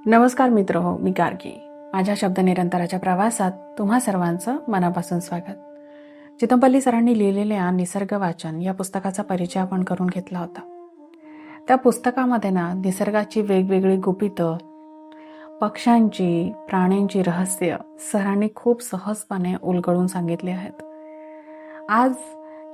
नमस्कार मित्र हो, मी गार्गी. माझ्या शब्द निरंतराच्या प्रवासात तुम्हा सर्वांचं मनापासून स्वागत. चितमपल्ली सरांनी लिहिलेल्या निसर्ग वाचन या पुस्तकाचा परिचय आपण करून घेतला होता. त्या पुस्तकामध्ये निसर्गाची वेगवेगळी गुपितं, पक्ष्यांची, प्राण्यांची रहस्य सरांनी खूप सहजपणे उलगडून सांगितले आहेत. आज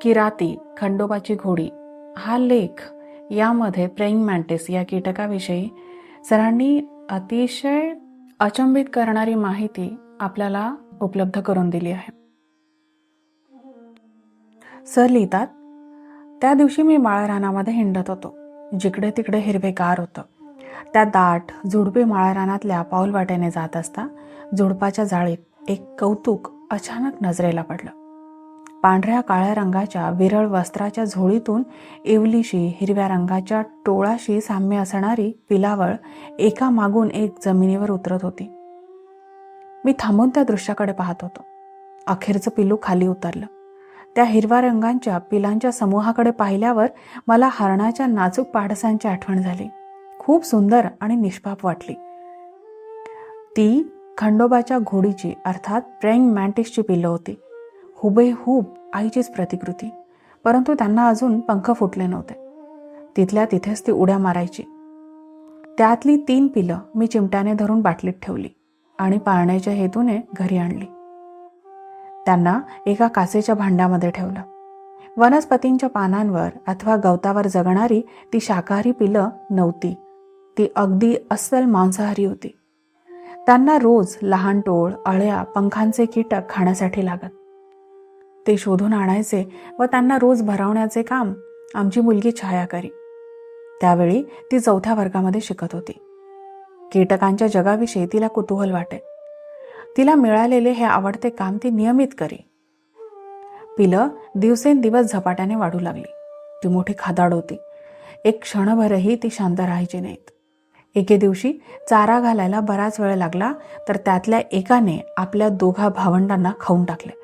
किराती, खंडोबाची घोडी हा लेख यामध्ये प्रेइंग मॅन्टिस या कीटकाविषयी सरांनी अतिशय अचंबित करणारी माहिती आपल्याला उपलब्ध करून दिली आहे. सर लिहितात, त्या दिवशी मी माळरानामध्ये हिंडत होतो. जिकडे तिकडे हिरवेगार होतं. त्या दाट झुडपी माळरानातल्या पाऊलवाटेने जात असता झुडपाच्या जाळीत एक कौतुक अचानक नजरेला पडलं. पांढऱ्या काळ्या रंगाच्या विरळ वस्त्राच्या झोळीतून येवलीशी हिरव्या रंगाच्या टोळाशी साम्य असणारी पिलावळ एका मागून एक जमिनीवर उतरत होती. मी थांबून त्या दृश्याकडे पाहत होतो. अखेरचं पिलू खाली उतरलं. त्या हिरव्या रंगांच्या पिलांच्या समूहाकडे पाहिल्यावर मला हरणाच्या नाजूक पाडसांची आठवण झाली. खूप सुंदर आणि निष्पाप वाटली. ती खंडोबाच्या घोडीची अर्थात प्रेइंग मॅन्टिसची पिलं होती. हुबेहूब आईचीच प्रतिकृती, परंतु त्यांना अजून पंख फुटले नव्हते. तिथल्या तिथेच ती उड्या मारायची. त्यातली 3 पिलं मी चिमट्याने धरून बाटलीत ठेवली आणि पाळण्याच्या हेतूने घरी आणली. त्यांना एका काचेच्या भांड्यामध्ये ठेवलं. वनस्पतींच्या पानांवर अथवा गवतावर जगणारी ती शाकाहारी पिलं नव्हती. ती अगदी अस्सल मांसाहारी होती. त्यांना रोज लहान टोळ, अळ्या, पंखांचे कीटक खाण्यासाठी लागत. ते शोधून आणायचे व त्यांना रोज भरवण्याचे काम आमची मुलगी छाया करी. त्यावेळी ती 4थ्या वर्गामध्ये शिकत होती. कीटकांच्या जगाविषयी तिला कुतूहल वाटे. तिला मिळालेले हे आवडते काम ती नियमित करी. पिलं दिवसेंदिवस झपाट्याने वाढू लागली. ती मोठी खादाड होती. एक क्षणभरही ती शांत राहायची नाहीत. एके दिवशी चारा घालायला बराच वेळ लागला तर त्यातल्या एकाने आपल्या 2 भावंडांना खाऊन टाकले.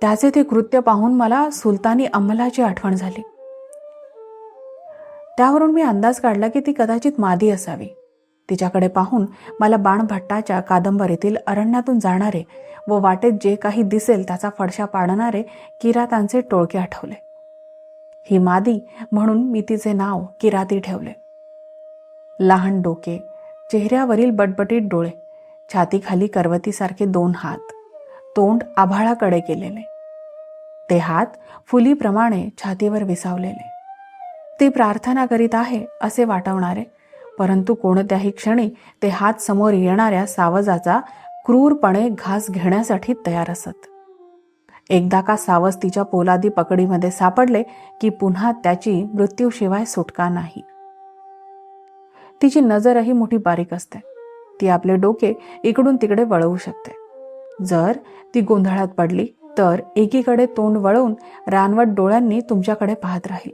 त्याचे ते कृत्य पाहून मला सुलतानी अंमलाची आठवण झाली. त्यावरून मी अंदाज काढला की ती कदाचित मादी असावी. तिच्याकडे पाहून मला बाणभट्टाच्या कादंबरीतील अरण्यातून जाणारे व वाटेत जे काही दिसेल त्याचा फडशा पाडणारे किरातांचे टोळके आठवले. ही मादी म्हणून मी तिचे नाव किराती ठेवले. लहान डोके, चेहऱ्यावरील बटबटीत डोळे, छातीखाली करवतीसारखे 2 हात, तोंड आभाळाकडे केलेले. ते हात फुलीप्रमाणे छातीवर विसावलेले. ती प्रार्थना करीत आहे असे वाटवणारे, परंतु कोणत्याही क्षणी ते हात समोर येणाऱ्या सावजाचा क्रूरपणे घास घेण्यासाठी तयार असत. एकदा का सावज तिच्या पोलादी पकडीमध्ये सापडले की पुन्हा त्याची मृत्यूशिवाय सुटका नाही. तिची नजरही मोठी बारीक असते. ती आपले डोके इकडून तिकडे वळवू शकते. जर ती गोंधळात पडली तर एकीकडे तोंड वळवून रानवट डोळ्यांनी तुमच्याकडे पाहत राहील.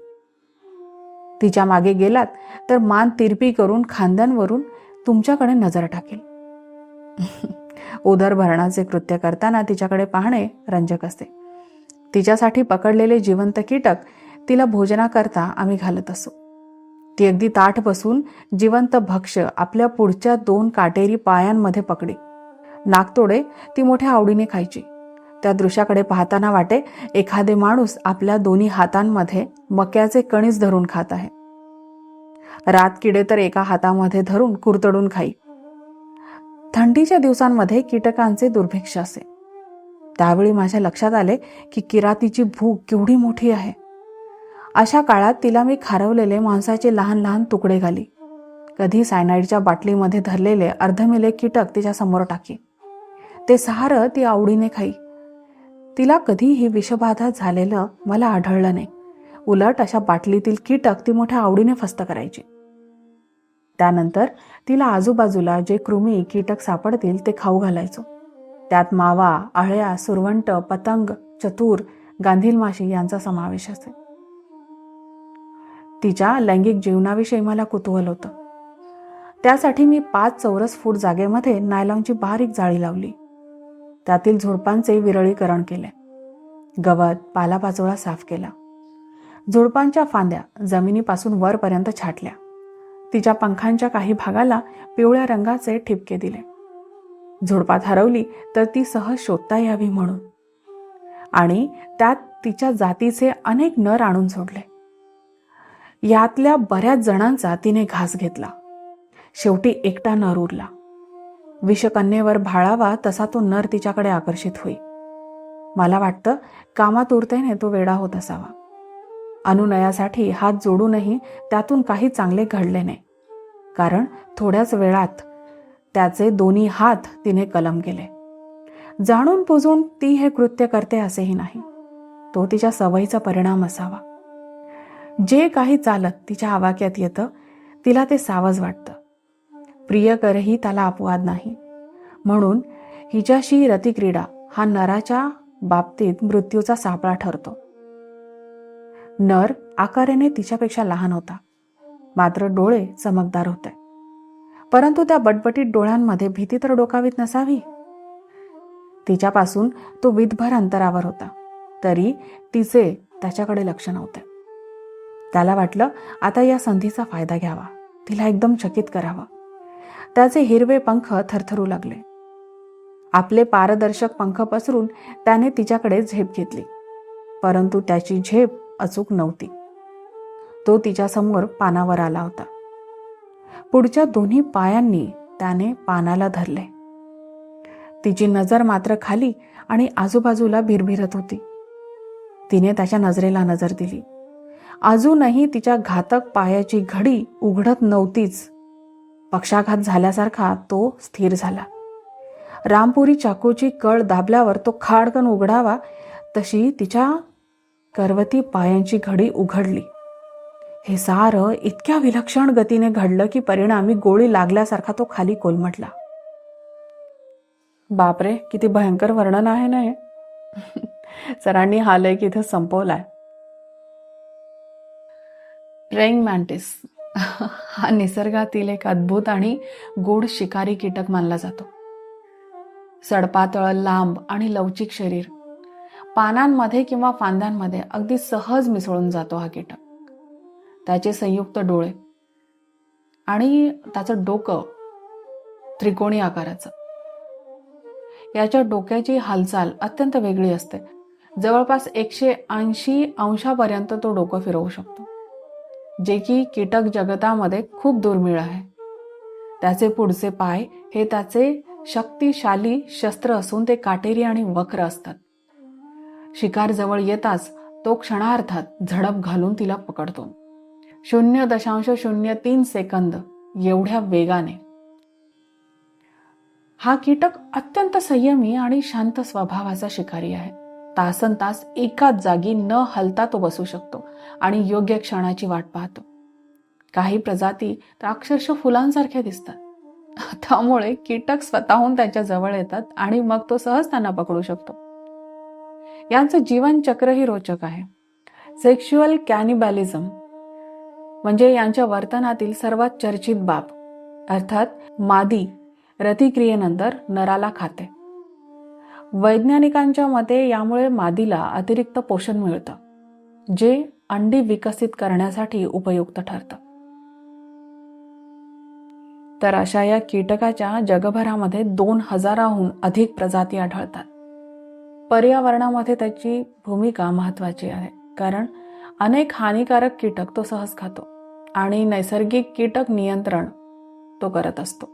तिच्या मागे गेलात तर मान तिरपी करून खांद्यांवरून तुमच्याकडे नजर टाकेल. उदरभरणाचे कृत्य करताना तिच्याकडे पाहणे रंजक असते. तिच्यासाठी पकडलेले जिवंत कीटक तिला भोजनाकरता आम्ही घालत असू. ती अगदी ताठ बसून जिवंत भक्ष्य आपल्या पुढच्या 2 काटेरी पायांमध्ये पकडी. नागतोडे ती मोठ्या आवडीने खायची. त्या दृश्याकडे पाहताना वाटे एखादे माणूस आपल्या 2 हातांमध्ये मक्याचे कणीस धरून खात आहे. रातकिडे तर एका हातामध्ये धरून कुरतडून खाई. थंडीच्या दिवसांमध्ये कीटकांचे दुर्भिक्ष असे. त्यावेळी माझ्या लक्षात आले की किरातीची भूक केवढी मोठी आहे. अशा काळात तिला मी खारवलेले मांसाचे लहान लहान तुकडे घाली. कधी सायनाईडच्या बाटलीमध्ये धरलेले अर्धमेले कीटक तिच्या समोर टाकी. ते सारं ती आवडीने खाई. तिला कधीही विषबाधा झालेलं मला आढळलं नाही. उलट अशा बाटलीतील कीटक ती मोठ्या आवडीने फस्त करायची. त्यानंतर तिला आजूबाजूला जे कृमी कीटक सापडतील ते खाऊ घालायचो. त्यात मावा, अळ्या, सुरवंट, पतंग, चतुर, गांधील माशी यांचा समावेश असे. तिच्या लैंगिक जीवनाविषयी मला कुतूहल होतं. त्यासाठी मी 5 चौरस फूट जागेमध्ये नायलॉनची बारीक जाळी लावली. त्यातील झुडपांचे विरळीकरण केले. गवत, पालापाचोळा साफ केला. झुडपांच्या फांद्या जमिनीपासून वरपर्यंत छाटल्या. तिच्या पंखांच्या काही भागाला पिवळ्या रंगाचे ठिपके दिले. झुडपात हरवली तर ती सहज शोधता यावी म्हणून. आणि त्यात तिच्या जातीचे अनेक नर आणून सोडले. यातल्या बऱ्याच जणांचा तिने घास घेतला. शेवटी एकटा नर उरला. विषकन्येवर भाळावा तसा तो नर तिच्याकडे आकर्षित होई. मला वाटतं कामातुरतेने तो वेडा होत असावा. अनुनयासाठी हात जोडूनही त्यातून काही चांगले घडले नाही, कारण थोड्याच वेळात त्याचे दोन्ही हात तिने कलम केले. जाणून बुजून ती हे कृत्य करते असेही नाही. तो तिच्या सवयीचा परिणाम असावा. जे काही चालत तिच्या आवाक्यात येतं तिला ते सावज वाटतं. प्रियकरही त्याला अपवाद नाही. म्हणून हिच्याशी रतिक्रीडा हा नराच्या बाबतीत मृत्यूचा सापळा ठरतो. नर आकाराने तिच्यापेक्षा लहान होता, मात्र डोळे चमकदार होते. परंतु त्या बटबटीत डोळ्यांमध्ये भीती तर डोकावीत नसावी. तिच्यापासून तो विदभर अंतरावर होता, तरी तिचे त्याच्याकडे लक्ष नव्हते. त्याला वाटलं आता या संधीचा फायदा घ्यावा, तिला एकदम चकित करावं. त्याचे हिरवे पंख थरथरू लागले. आपले पारदर्शक पंख पसरून त्याने तिच्याकडे झेप घेतली, परंतु त्याची झेप अचूक नव्हती. तो तिच्यासमोर पानावर आला होता. पुढच्या दोन्ही पायांनी त्याने पानाला धरले. तिची नजर मात्र खाली आणि आजूबाजूला भिरभिरत होती. तिने त्याच्या नजरेला नजर दिली. अजूनही तिच्या घातक पायाची घडी उघडत नव्हतीच. पक्षाघात झाल्यासारखा तो स्थिर झाला. रामपुरी चाकूची कळ दाबल्यावर तो खाडकन उघडावा तशी तिच्या करवती पायांची घडी उघडली. हे सारं इतक्या विलक्षण गतीने घडलं की परिणामी गोळी लागल्यासारखा तो खाली कोलमटला. बापरे, किती भयंकर वर्णन आहे ना हे. सरांनी हा लेख इथं संपवलाय. प्रेइंग मॅन्टिस हा निसर्गातील एक अद्भुत आणि गूढ शिकारी कीटक मानला जातो. सडपातळ, लांब आणि लवचिक शरीर, पानांमध्ये किंवा फांद्यांमध्ये अगदी सहज मिसळून जातो हा कीटक. त्याचे संयुक्त डोळे आणि त्याचं डोकं त्रिकोणी आकाराचं. याच्या डोक्याची हालचाल अत्यंत वेगळी असते. जवळपास 180 अंशापर्यंत तो डोकं फिरवू शकतो, जे की कीटक जगतामध्ये खूप दुर्मिळ आहे. त्याचे पुढचे पाय हे त्याचे शक्तिशाली शस्त्र असून ते काटेरी आणि वक्र असतात. शिकार जवळ येताच तो क्षणार्धात झडप घालून तिला पकडतो. 0.03 सेकंद एवढ्या वेगाने. हा कीटक अत्यंत संयमी आणि शांत स्वभावाचा शिकारी आहे. तासनतास एकाच जागी न हलता तो बसू शकतो आणि योग्य क्षणाची वाट पाहतो. काही प्रजाती तर अक्षरशः फुलांसारख्या दिसतात. त्यामुळे कीटक स्वतःहून त्याच्या जवळ येतात आणि मग तो सहज त्यांना पकडू शकतो. यांचं जीवनचक्रही रोचक आहे. सेक्शुअल कॅनिबॅलिझम म्हणजे यांच्या वर्तनातील सर्वात चर्चित बाब, अर्थात मादी रतिक्रियेनंतर नराला खाते. वैज्ञानिकांच्या मते यामुळे मादीला अतिरिक्त पोषण मिळतं, जे अंडी विकसित करण्यासाठी उपयुक्त ठरतं. तर अशा या कीटकाच्या जगभरामध्ये 2000हून अधिक प्रजाती आढळतात. पर्यावरणामध्ये त्याची भूमिका महत्त्वाची आहे, कारण अनेक हानिकारक कीटक तो सहज खातो आणि नैसर्गिक कीटक नियंत्रण तो करत असतो.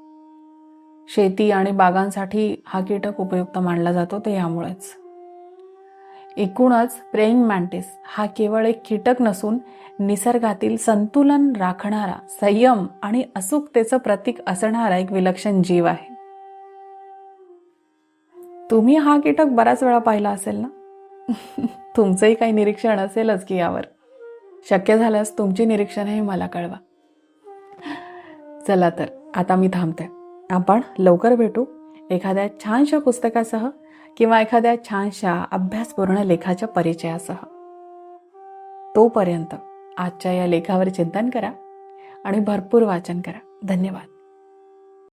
शेती आणि बागांसाठी हा कीटक उपयुक्त मानला जातो ते यामुळेच. एकूणच प्रेइंग मॅन्टिस हा केवळ एक कीटक नसून निसर्गातील संतुलन राखणारा, संयम आणि अचूकतेचं प्रतीक असणारा एक विलक्षण जीव आहे. तुम्ही हा कीटक बराच वेळा पाहिला असेल ना? तुमचंही काही निरीक्षण असेलच की यावर. शक्य झाल्यास तुमची निरीक्षणही मला कळवा. चला तर आता मी थांबते. आपण लवकर भेटू एखाद्या छानशा पुस्तकासह किंवा एखाद्या छानशा अभ्यासपूर्ण लेखाच्या परिचयासह. तोपर्यंत आजच्या या लेखावर चिंतन करा आणि भरपूर वाचन करा. धन्यवाद.